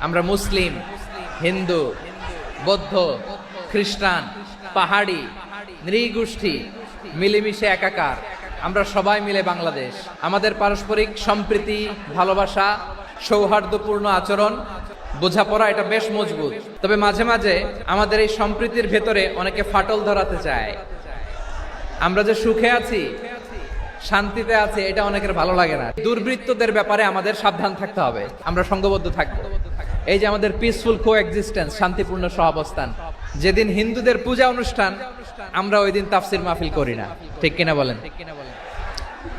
আমরা মুসলিম, হিন্দু, বৌদ্ধ, খ্রিস্টান, পাহাড়ি, নৃগোষ্ঠী মিলেমিশে একাকার। আমরা সবাই মিলে বাংলাদেশ। আমাদের পারস্পরিক সম্প্রীতি, ভালোবাসা, সৌহার্দ্যপূর্ণ আচরণ, বোঝাপড়া এটা বেশ মজবুত। তবে মাঝে মাঝে আমাদের এই সম্প্রীতির ভেতরে অনেকে ফাটল ধরাতে চায়। আমরা যে সুখে আছি, শান্তিতে আছি, এটা অনেকের ভালো লাগে না। দুর্বৃত্তদের ব্যাপারে আমাদের সাবধান থাকতে হবে। আমরা সংঘবদ্ধ থাকবো। এই যে আমাদের পিসফুল কোএক্সিস্টেন্স, শান্তিপূর্ণ সহাবস্থান। যেদিন হিন্দুদের পূজা অনুষ্ঠান, আমরা ওই দিন তাফসির মাহফিল করি না, ঠিক কিনা বলেন?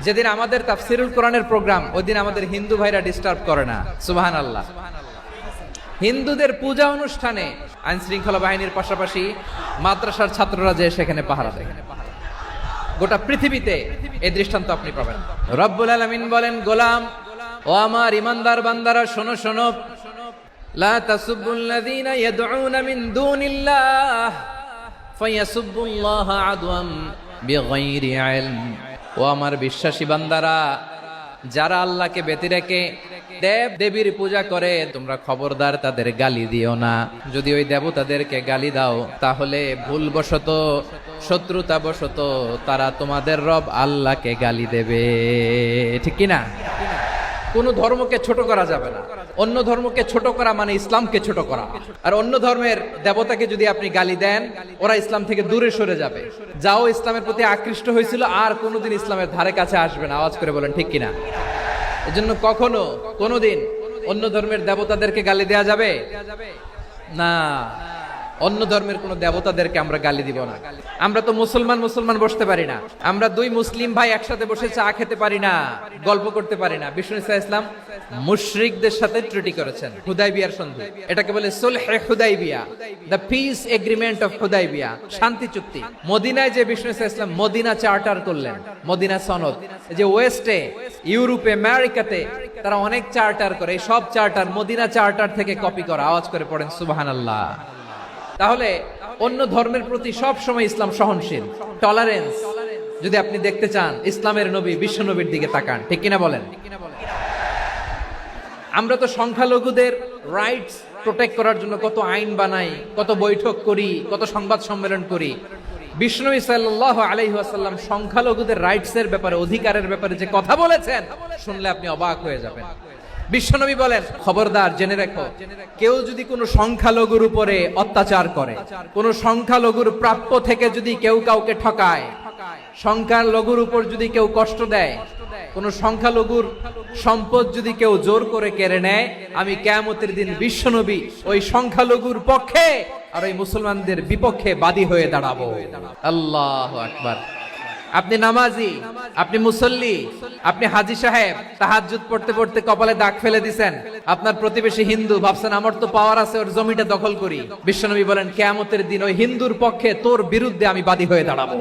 যেদিন আমাদের তাফসিরুল কোরআনের প্রোগ্রাম, ওই দিন আমাদের হিন্দু ভাইরা ডিস্টার্ব করে না। সুবহানাল্লাহ। হিন্দুদের পূজা অনুষ্ঠানে আইন শৃঙ্খলা বাহিনীর পাশাপাশি মাদ্রাসার ছাত্ররা যে সেখানে পাহারা দেয়। গোটা পৃথিবীতে এই দৃষ্টান্ত আপনি পাবেন। রব্বুল আলামিন বলেন, গোলাম ও আমার ইমানদার বান্দারা, শোনো শোনো, লা তাসুবুল্লাযীনা ইয়াদউনা মিন দুনিল্লাহ ফায়াসুবুল্লাহা আদওয়াম বিগাইরি ইলম। ও আমার বিশ্বাসী বান্দারা, যারা আল্লাহকে ব্যতি রেখে দেব দেবীর পূজা করে, তোমরা খবরদার তাদের গালি দিও না। যদি ওই দেবতাদেরকে গালি দাও, তাহলে ভুলবশত, শত্রুতাবশত তারা তোমাদের রব আল্লাহকে গালি দেবে, ঠিক কিনা? কোন ধর্মকে ছোট করা যাবে না। অন্য ধর্মকে ছোট করা মানে ইসলামকে ছোট করা। আর অন্য ধর্মের দেবতাকে যদি আপনি গালি দেন, ওরা ইসলাম থেকে দূরে সরে যাবে। যাও ইসলামের প্রতি আকৃষ্ট হয়েছিল, আর কোনোদিন ইসলামের ধারে কাছে আসবে না। আওয়াজ করে বলেন, ঠিক কিনা? এজন্য কখনো কোনোদিন অন্য ধর্মের দেবতাদেরকে গালি দেয়া যাবে না। অন্য ধর্মের কোন দেবতাদেরকে আমরা গালি দিব না। আমরা তো মুসলমান বসতে পারি না। আমরা দুই মুসলিম ভাই একসাথে বসে চা খেতে পারি না, গল্প করতে পারি না। বিষ্ণু ইসলাম মুশরিকদের সাথে ট্রিটি করেছেন, হুদাইবিয়ার সন্ধি। এটাকে বলে সুলহে Hudaibiya, the peace agreement of Hudaibiya, শান্তি চুক্তি। মদিনায় যে বিষ্ণু ইসলাম মদিনা চার্টার করলেন, মদিনা সনদ। যে ওয়েস্টে, ইউরোপে, আমেরিকাতে তারা অনেক চার্টার করে, এই সব চার্টার মদিনা চার্টার থেকে কপি করা। আওয়াজ করে পড়েন সুবহানাল্লাহ। তাহলে অন্য ধর্মের প্রতি সব সময় ইসলাম সহনশীল, টলারেন্স। যদি আপনি দেখতে চান, ইসলামের নবী বিশ্ব নবীর দিকে তাকান, ঠিক কিনা বলেন? আমরা তো সংখ্যালঘুদের রাইটস প্রোটেক্ট করার জন্য কত আইন বানাই, কত বৈঠক করি, কত সংবাদ সম্মেলন করি। বিষ্ণু সাল্লাল্লাহু আলাইহি ওয়াসাল্লাম সংখ্যালঘুদের রাইটস এর ব্যাপারে, অধিকারের ব্যাপারে যে কথা বলেছেন, শুনলে আপনি অবাক হয়ে যাবেন। বিশ্বনবী বলেন, খবরদার, জেনে রেখো, কেউ যদি কোনো সংখ্যালঘুর উপরে অত্যাচার করে, কোন সংখ্যালঘুর প্রাপ্য থেকে যদি কেউ কাউকে ঠকায়, সংখ্যালঘুর উপর যদি কেউ কষ্ট দেয়, কোন সংখ্যালঘুর সম্পদ যদি কেউ জোর করে কেড়ে নেয়, আমি কিয়ামতের দিন বিশ্বনবী ওই সংখ্যালঘুর পক্ষে আর ওই মুসলমানদের বিপক্ষে বাদী হয়ে দাঁড়াবো। আল্লাহু আকবার। আপনি নামাজি, আপনি মুসল্লি, আপনি হাজী সাহেব, তাহাজ্জুদ পড়তে পড়তে কপালে দাগ ফেলে দিছেন, আপনার প্রতিবেশী হিন্দু, ভাবছেন আমার তো পাওয়ার আছে, ওর জমিটা দখল করি। বিশ্বনবী বলেন, কিয়ামতের দিন ওই হিন্দুর পক্ষে তোর বিরুদ্ধে আমি বাদী হয়ে দাঁড়াবো।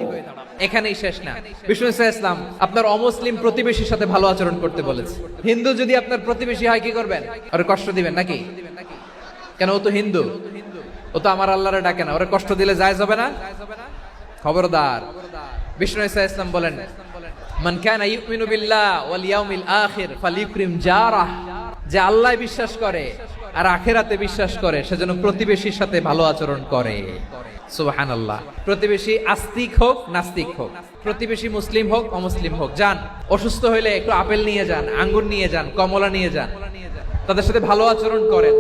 এখানেই শেষ না। বিষ্ণু ইসলাম আপনার অমুসলিম প্রতিবেশীর সাথে ভালো আচরণ করতে বলেছে। হিন্দু যদি আপনার প্রতিবেশী হয়, কি করবেন? ওরে কষ্ট দিবেন নাকি? কেন? ও তো হিন্দু, ও তো আমার আল্লাহরে ডাকে না, ওরে কষ্ট দিলে জায়েজ হবে না। খবরদার। বিষ্ণু ইসলাম বলেন, মান কানা ইউমিনু বিল্লাহ ওয়াল ইয়াউমিল আখির ফালিউকরিম জারাহ। যে আল্লাহ বিশ্বাস করে আর আখিরাতে বিশ্বাস করে, সেজন্য প্রতিবেশীর সাথে ভালো আচরণ করে। সুবহানাল্লাহ। প্রতিবেশী আস্তিক হোক, নাস্তিক হোক, প্রতিবেশী মুসলিম হোক, অমুসলিম হোক, যান, অসুস্থ হইলে একটু আপেল নিয়ে যান, আঙ্গুর নিয়ে যান, কমলা নিয়ে যান, তাদের সাথে ভালো আচরণ করেন।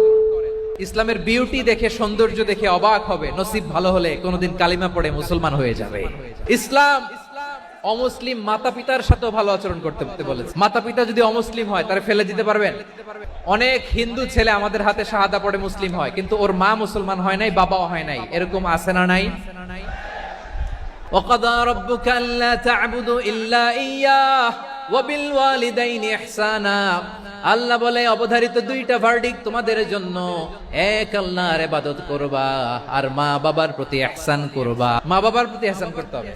ইসলামের বিউটি দেখে, সৌন্দর্য দেখে অবাক হবে। নসিব ভালো হলে কোনোদিন কালিমা পড়ে মুসলমান হয়ে যাবে। ইসলাম অমুসলিম মাতা পিতার সাথে ভালো আচরণ করতে বলেছে। মাতা পিতা যদি অমুসলিম হয়, তারে ফেলে দিতে পারবেন? অনেক হিন্দু ছেলে আমাদের হাতে শাহাদা পড়ে মুসলিম হয়, কিন্তু ওর মা মুসলমান হয় নাই, বাবাও হয় নাই। এরকম আছে না নাই? ওয়াকাদা রাব্বুকা আল্লা তা'বুদু ইল্লা ইয়্যাহ ওয়া বিল ওয়ালিদাইনি ইহসানা। আল্লাহ বলে, অবধারিত দুইটা ভার্ডিক্ট তোমাদের জন্য, এক আল্লাহর ইবাদত করবা আর মা বাবার প্রতি ইহসান করবা। মা বাবার প্রতি ইহসান করতে হবে।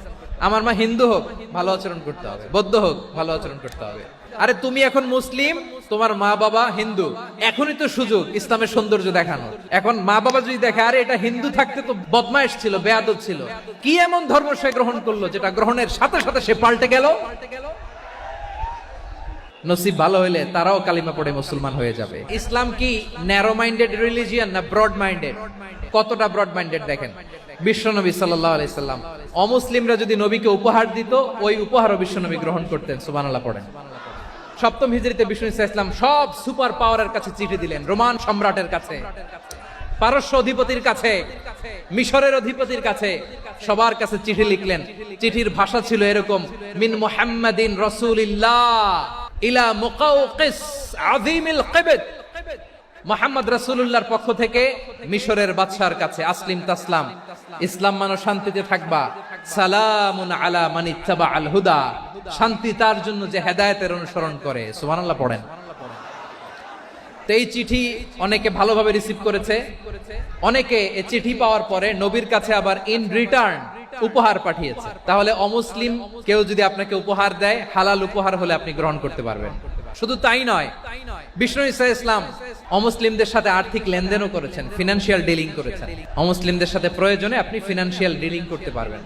আমার মা হিন্দু হোক, ভালো আচরণ করতে হবে, বৌদ্ধ হোক, ভালো আচরণ করতে হবে। আরে তুমি এখন মুসলিম, তোমার মা বাবা হিন্দু, এখনই তো সুযোগ ইসলামের সৌন্দর্য দেখানো। এখন মা বাবা যদি দেখে, আরে এটা হিন্দু থাকতে তো বদমাইশ ছিল, বেয়াদব ছিল, কি এমন ধর্ম সে গ্রহণ করলো যেটা গ্রহণের সাথে সাথে সে পাল্টে গেল। নসিব ভালো হইলে তারাও কালিমা পড়ে মুসলমান হয়ে যাবে। ইসলাম কি ন্যারো মাইন্ডেড রিলিজিয়ান না ব্রড মাইন্ডেড? কতটা ব্রড মাইন্ডেড দেখেন, বিশ্বনবী সাল্লাল্লাহু আলাইহি সাল্লাম অমুসলিমরা যদি নবীকে উপহার দিত, ওই উপহারও বিশ্বনবী গ্রহণ করতেন। সুবহানাল্লাহ পড়েন। সপ্তম হিজরিতে বিষ্ণু ইসলাম সব সুপার পাওয়ারের কাছে চিঠি দিলেন, রোমান সম্রাটের কাছে, পারস্য অধিপতির কাছে, মিশরের অধিপতির কাছে, সবার কাছে চিঠি লিখলেন। চিঠির ভাষা ছিল এরকম, মিন মুহাম্মাদিন রাসূলিল্লাহ ইলা মুকাওকিস আযীমিল কিবত। মুহাম্মদ রাসূলুল্লাহর পক্ষ থেকে মিশরের বাদশার কাছে, আসলিম তাসলাম, ইসলাম মানো শান্তিতে থাকবা, সালামুন আলা মান ইত্তাবা আল হুদা, শান্তি তার জন্য যে হেদায়েতের অনুসরণ করে। সুবহানাল্লাহ পড়েন। তো এই চিঠি অনেকে ভালোভাবে রিসিভ করেছে, অনেকে এই চিঠি পাওয়ার পরে নবীর কাছে আবার ইন রিটার্ন উপহার পাঠিয়েছে। তাহলে অমুসলিম কেউ যদি আপনাকে উপহার দেয়, হালাল উপহার হলে আপনি গ্রহণ করতে পারবেন। শুধু তাই নয়, বিষ্ণু ঈসা ইসলাম অমুসলিমদের সাথে আর্থিক লেনদেনও করেছেন, ফিনান্সিয়াল ডিলিং করেছেন। অমুসলিমদের সাথে প্রয়োজনে আপনি ফিনান্সিয়াল ডিলিং করতে পারবেন।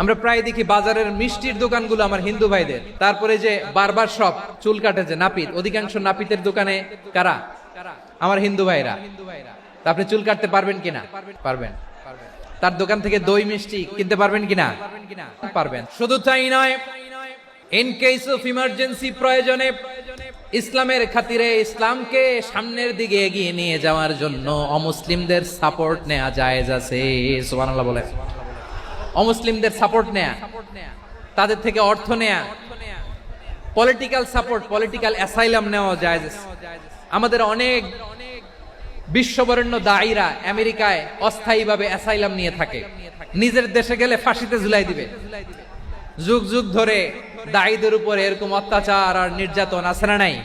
আমরা প্রায় দেখি বাজারের মিষ্টির দোকানগুলো আমার হিন্দু ভাইদের, তারপরে যে বারবার শপ, চুল কাটে যে নাপিত, অধিকাংশ নাপিতের দোকানে কারা? আমার হিন্দু ভাইরা। তা আপনি চুল কাটতে পারবেন কিনা? পারবেন। তার দোকান থেকে দই মিষ্টি কিনতে পারবেন কিনা? পারবেন। শুধু তাই নয়, ইন কেস অফ ইমার্জেন্সি, প্রয়োজনে ইসলামের খাতিরে, ইসলামকে সামনের দিকে এগিয়ে নিয়ে যাওয়ার জন্য অমুসলিমদের সাপোর্ট নেওয়া জায়েজ আছে। সুবহানাল্লাহ বলেন। অমুসলিমদের সাপোর্ট নেয়া, তাদের থেকে অর্থ নেয়া, পলিটিক্যাল সাপোর্ট, পলিটিক্যাল অ্যাসাইলাম নেওয়া জায়েজ। আমাদের অনেক বিশ্ববরেণ্য দায়ীরা আমেরিকায় অস্থায়ীভাবে অ্যাসাইলাম নিয়ে থাকে, নিজের দেশে গেলে ফাঁসিতে ঝুলাই দিবে। যুগ যুগ ধরে দায়ীদের উপরে এরকম অত্যাচার আর নির্যাতন আছে না নাই?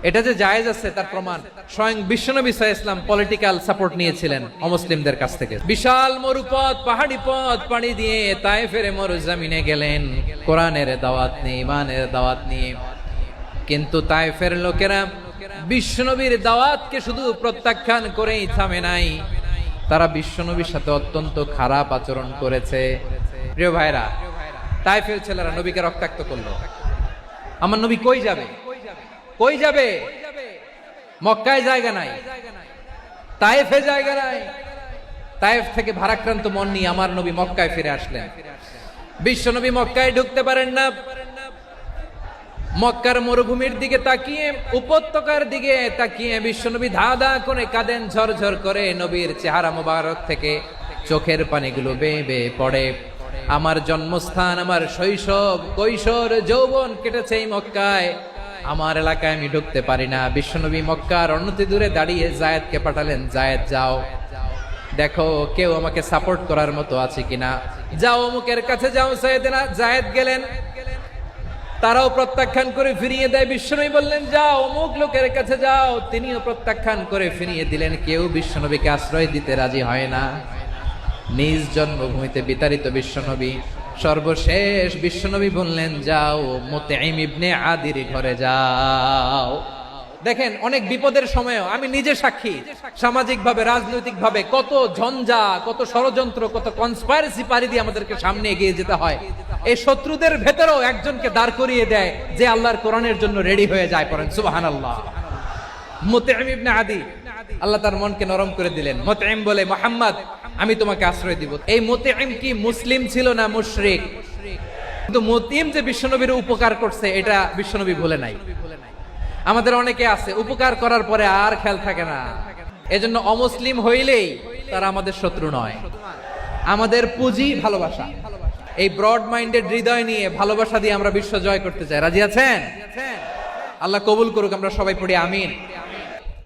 এটা যে জায়েজ আছে তার প্রমাণ স্বয়ং বিশ্বনবী সাল্লাল্লাহু আলাইহি ওয়াসাল্লাম পলিটিক্যাল সাপোর্ট নিয়েছিলেন অমুসলিমদের কাছ থেকে। বিশাল মরুপথ, পাহাড়ি পথ পাড়ি দিয়ে তায়েফের মরুজমিনে গেলেন কোরআনের দাওয়াত নিয়ে, ইমানের দাওয়াত নিয়ে। কিন্তু তায়েফের লোকেরা বিশ্বনবীর দাওয়াতকে শুধু প্রত্যাখ্যান করেই থামে নাই, তারা বিশ্বনবীর সাথে অত্যন্ত খারাপ আচরণ করেছে। প্রিয় ভাইরা, তায়েফের ছেলেরা নবীকে রক্তাক্ত করলো। আমার নবী কই যাবে? কই যাবে? মক্কায় জায়গা নাই, তায়েফে জায়গা নাই। তায়েফ থেকে ভারাক্রান্ত মন নিয়ে আমার নবী মক্কায় ফিরে আসলেন। বিশ্ব নবী মক্কায় ঢুকতে পারেন না। মক্কার মরুভূমির দিকে তাকিয়ে, উপত্যকার দিকে তাকিয়ে বিশ্বনবী ধা ধা করে কাঁদেন, ঝরঝর করে। নবীর চেহারা মোবারক থেকে চোখের পানিগুলো বেয়ে বেয়ে পড়ে। আমার জন্মস্থান, আমার শৈশব, কৈশোর, যৌবন কেটেছে এই মক্কায়, আমার এলাকায় আমি ঢুকতে পারি না। বিশ্বনবী মক্কার অনতি দূরে দাঁড়িয়ে জায়েদকে পাঠালেন, জায়েদ যাও, দেখো কেউ আমাকে সাপোর্ট করার মতো আছে কিনা, যাও অমুকের কাছে যাও। জায়েদ গেলেন, তারাও প্রত্যাখ্যান করে ফিরিয়ে দেয়। বিশ্বনবী বললেন যাও অমুক লোকের কাছে যাও, তিনিও প্রত্যাখ্যান করে ফিরিয়ে দিলেন। কেউ বিশ্বনবীকে আশ্রয় দিতে রাজি হয় না। নিজ জন্মভূমিতে বিতাড়িত বিশ্বনবী, সর্বশেষ বিশ্বনবী বললেন যাও মুতঈম ইবনে আদির ঘরে যাও। দেখেন, অনেক বিপদের সময়ও আমি নিজে সাক্ষী, সামাজিক ভাবে, রাজনৈতিক ভাবে কত ঝঞ্ঝা, কত ষড়যন্ত্র, কত কনস্পাইরেসি পাড়ি দিয়ে আমাদেরকে সামনে এগিয়ে যেতে হয়। এই শত্রুদের ভেতরেও একজনকে দাঁড় করিয়ে দেয় যে আল্লাহর কোরআনের জন্য রেডি হয়ে যায়। পড়েন সুবহানাল্লাহ। মুতঈম ইবনে আদি, আল্লাহ তার মনকে নরম করে দিলেন। মুতঈম বলে, মুহাম্মদ আমি তোমাকে আশ্রয় দিব। এই মুতঈম কি মুসলিম ছিল না মুশরিক? কিন্তু মুতঈম যে বিশ্বনবীর উপকার করছে এটা বিশ্বনবী ভুলে নাই। আমাদের অনেকে আছে উপকার করার পরে আর খেয়াল থাকে না। এজন্য অমুসলিম হইলেই তারা আমাদের শত্রু নয়, আমাদের পুঁজি ভালোবাসা। এই ব্রড মাইন্ডেড হৃদয় নিয়ে, ভালোবাসা দিয়ে আমরা বিশ্ব জয় করতে চাই। রাজি আছেন? আল্লাহ কবুল করুক। আমরা সবাই পড়ি আমিন।